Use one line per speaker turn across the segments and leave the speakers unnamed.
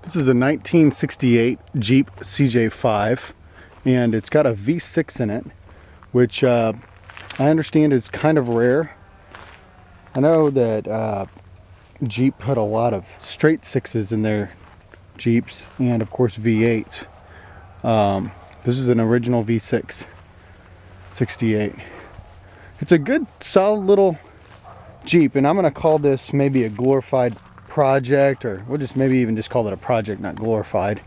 This is a 1968 Jeep CJ5, and it's got a V6 in it, which I understand is kind of rare. I know that Jeep put a lot of straight sixes in their Jeeps, and of course V8s. This is an original V6 68. It's a good solid little Jeep, and I'm gonna call this maybe a glorified project, or we'll just maybe even just call it a project, not glorified.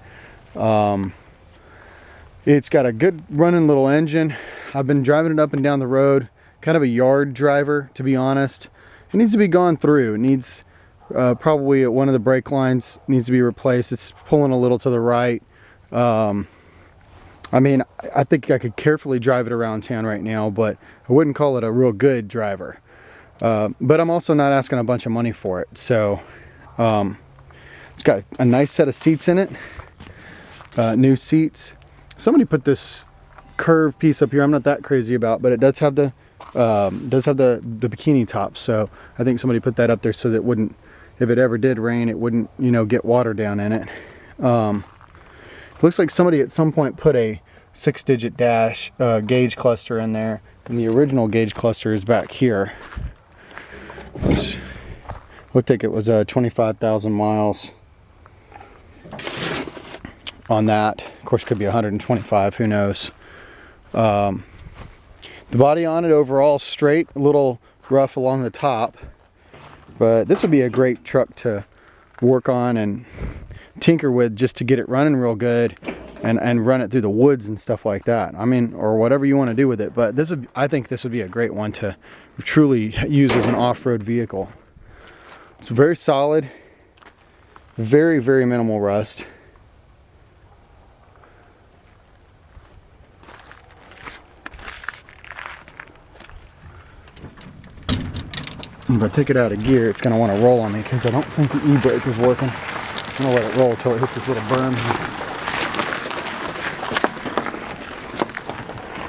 It's got a good running little engine. I've been driving it up and down the road, kind of a yard driver, to be honest. It needs to be gone through. It needs probably one of the brake lines needs to be replaced. It's pulling a little to the right. I mean, I think I could carefully drive it around town right now, but I wouldn't call it a real good driver. But I'm also not asking a bunch of money for it. So it's got a nice set of seats in it, new seats. Somebody put this curved piece up here I'm not that crazy about, but it does have the bikini top. So I think somebody put that up there so that it wouldn't, if it ever did rain, it wouldn't, you know, get water down in it. It looks like somebody at some point put a 6-digit dash gauge cluster in there, and the original gauge cluster is back here. Looked like it was 25,000 miles on that. Of course, could be 125, who knows. The body on it overall straight, a little rough along the top, but this would be a great truck to work on and tinker with, just to get it running real good and run it through the woods and stuff like that. I mean, or whatever you want to do with it. But this would, I think this would be a great one to truly use as an off-road vehicle. It's very solid, very, very minimal rust. If I take it out of gear, it's going to want to roll on me because I don't think the e-brake is working. I'm going to let it roll until it hits this little berm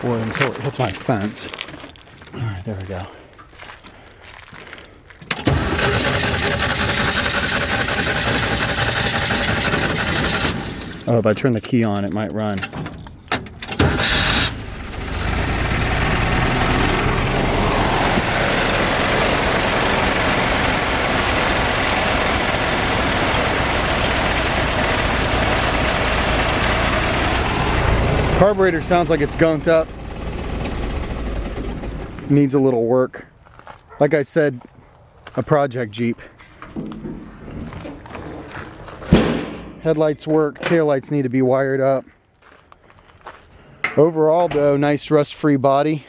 here. Or until it hits my fence. Alright, there we go. Oh, if I turn the key on, it might run. Carburetor sounds like it's gunked up. Needs a little work. Like I said, a project Jeep. Headlights work, taillights need to be wired up. Overall though, nice rust-free body.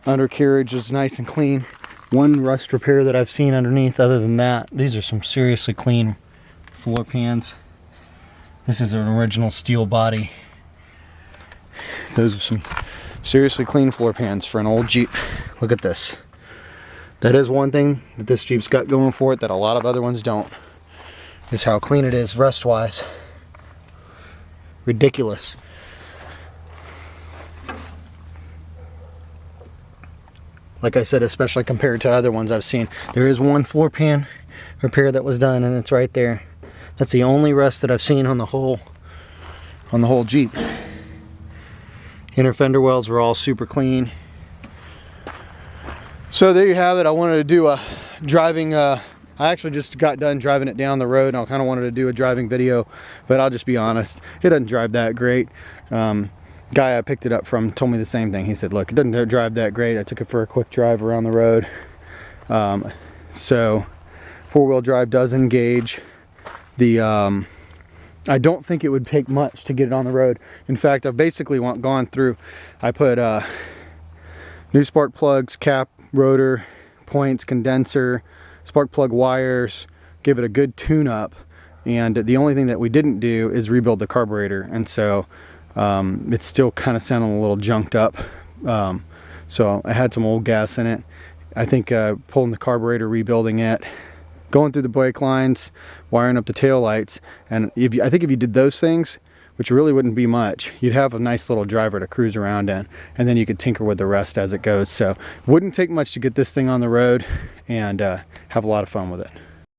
Undercarriage is nice and clean. One rust repair that I've seen underneath. Other than that, these are some seriously clean floor pans. This is an original steel body. Those are some seriously clean floor pans for an old Jeep. Look at this. That is one thing that this Jeep's got going for it that a lot of other ones don't, is how clean it is rust-wise. Ridiculous. Like I said, especially compared to other ones I've seen. There is one floor pan repair that was done, and it's right there. That's the only rust that I've seen on the whole Jeep. Inner fender welds were all super clean. So there you have it. I wanted to do a driving, I actually just got done driving it down the road, and I kind of wanted to do a driving video, but I'll just be honest, it doesn't drive that great. Guy I picked it up from told me the same thing. He said, look, it doesn't drive that great. I took it for a quick drive around the road. So four-wheel drive does engage. I don't think it would take much to get it on the road. In fact, I've basically gone through, I put new spark plugs, cap, rotor, points, condenser, spark plug wires, give it a good tune-up, and the only thing that we didn't do is rebuild the carburetor, and so it's still kind of sounding a little junked up. So I had some old gas in it. I think pulling the carburetor, rebuilding it, going through the brake lines, wiring up the tail lights, and I think if you did those things, which really wouldn't be much, you'd have a nice little driver to cruise around in, and then you could tinker with the rest as it goes. So wouldn't take much to get this thing on the road and have a lot of fun with it.